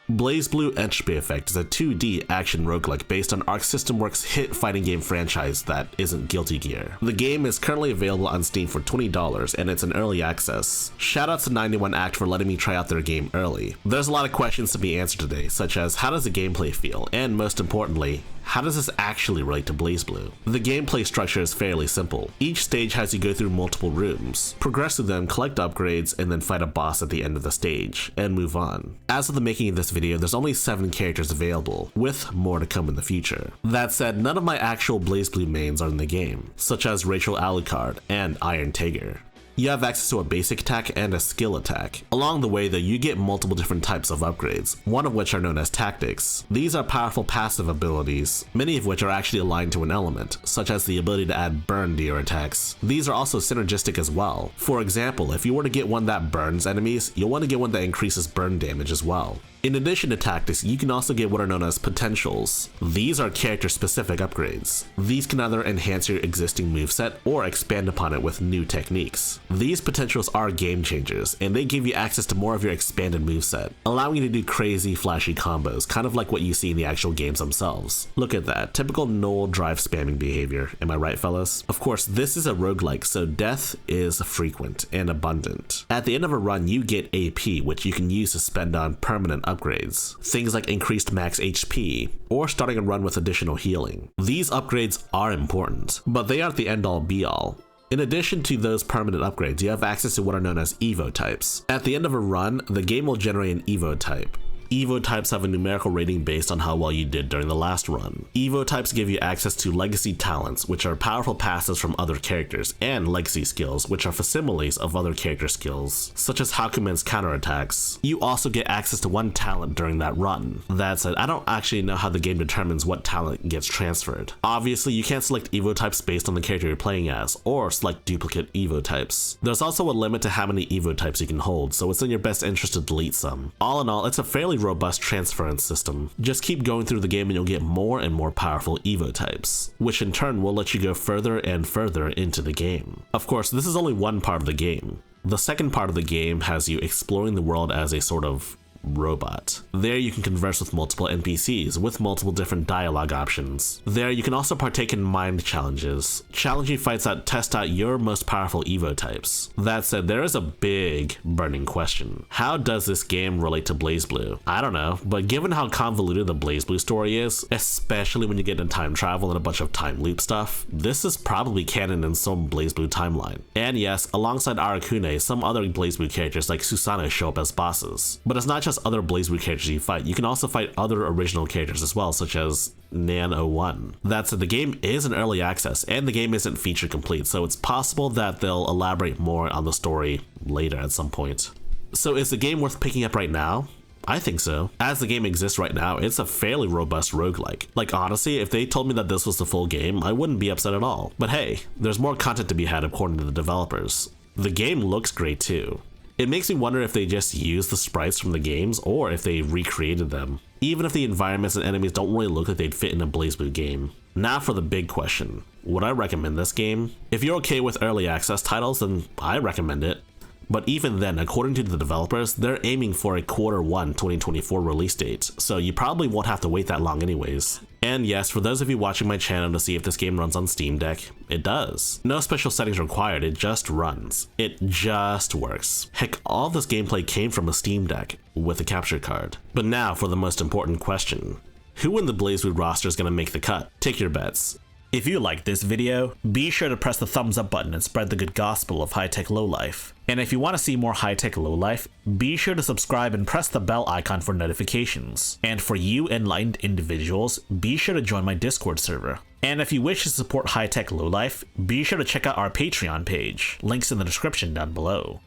BlazBlue Entropy Effect is a 2D action roguelike based on Arc System Works' hit fighting game franchise that isn't Guilty Gear. The game is currently available on Steam for $20 and it's in early access. Shoutouts to 91 Act for letting me try out their game early. There's a lot of questions to be answered today, such as how does the gameplay feel, and most importantly, how does this actually relate to BlazBlue? The gameplay structure is fairly simple. Each stage has you go through multiple rooms, progress through them, collect upgrades, and then fight a boss at the end of the stage, and move on. As of the making of this video, there's only 7 characters available, with more to come in the future. That said, none of my actual BlazBlue mains are in the game, such as Rachel Alucard and Iron Tiger. You have access to a basic attack and a skill attack. Along the way though, you get multiple different types of upgrades, one of which are known as tactics. These are powerful passive abilities, many of which are actually aligned to an element, such as the ability to add burn to your attacks. These are also synergistic as well. For example, if you were to get one that burns enemies, you'll want to get one that increases burn damage as well. In addition to tactics, you can also get what are known as potentials. These are character-specific upgrades. These can either enhance your existing moveset or expand upon it with new techniques. These potentials are game changers, and they give you access to more of your expanded moveset, allowing you to do crazy, flashy combos, kind of like what you see in the actual games themselves. Look at that, typical null drive spamming behavior, am I right fellas? Of course, this is a roguelike, so death is frequent and abundant. At the end of a run, you get AP, which you can use to spend on permanent upgrades, things like increased max HP, or starting a run with additional healing. These upgrades are important, but they aren't the end-all be-all. In addition to those permanent upgrades, you have access to what are known as Evo types. At the end of a run, the game will generate an Evo type. Evo types have a numerical rating based on how well you did during the last run. Evo types give you access to legacy talents, which are powerful passives from other characters, and legacy skills, which are facsimiles of other character skills, such as Hakumen's counterattacks. You also get access to one talent during that run. That said, I don't actually know how the game determines what talent gets transferred. Obviously, you can't select Evo types based on the character you're playing as, or select duplicate Evo types. There's also a limit to how many Evo types you can hold, so it's in your best interest to delete some. All in all, it's a fairly robust transference system. Just keep going through the game and you'll get more and more powerful Evo types, which in turn will let you go further and further into the game. Of course, this is only one part of the game. The second part of the game has you exploring the world as a sort of robot. There you can converse with multiple NPCs with multiple different dialogue options. There you can also partake in mind challenges, challenging fights that test out your most powerful Evo types. That said, there is a big burning question. How does this game relate to BlazBlue? I don't know, but given how convoluted the BlazBlue story is, especially when you get into time travel and a bunch of time loop stuff, this is probably canon in some BlazBlue timeline. And yes, alongside Arakune, some other BlazBlue characters like Susanoo show up as bosses. But it's not just other BlazBlue characters you fight, you can also fight other original characters as well, such as Nan01. That said, the game is in early access and the game isn't feature complete, so it's possible that they'll elaborate more on the story later at some point. So is the game worth picking up right now? I think so. As the game exists right now, it's a fairly robust roguelike. Like honestly, if they told me that this was the full game, I wouldn't be upset at all. But hey, there's more content to be had according to the developers. The game looks great too. It makes me wonder if they just used the sprites from the games or if they recreated them, even if the environments and enemies don't really look like they'd fit in a BlazBlue game. Now for the big question, would I recommend this game? If you're okay with early access titles, then I recommend it. But even then, according to the developers, they're aiming for a Q1 2024 release date, so you probably won't have to wait that long anyways. And yes, for those of you watching my channel to see if this game runs on Steam Deck, it does. No special settings required, it just runs. It just works. Heck, all this gameplay came from a Steam Deck with a capture card. But now for the most important question. Who in the BlazBlue roster is going to make the cut? Take your bets. If you liked this video, be sure to press the thumbs up button and spread the good gospel of high-tech lowlife. And if you want to see more high-tech lowlife, be sure to subscribe and press the bell icon for notifications. And for you enlightened individuals, be sure to join my Discord server. And if you wish to support high-tech lowlife, be sure to check out our Patreon page, links in the description down below.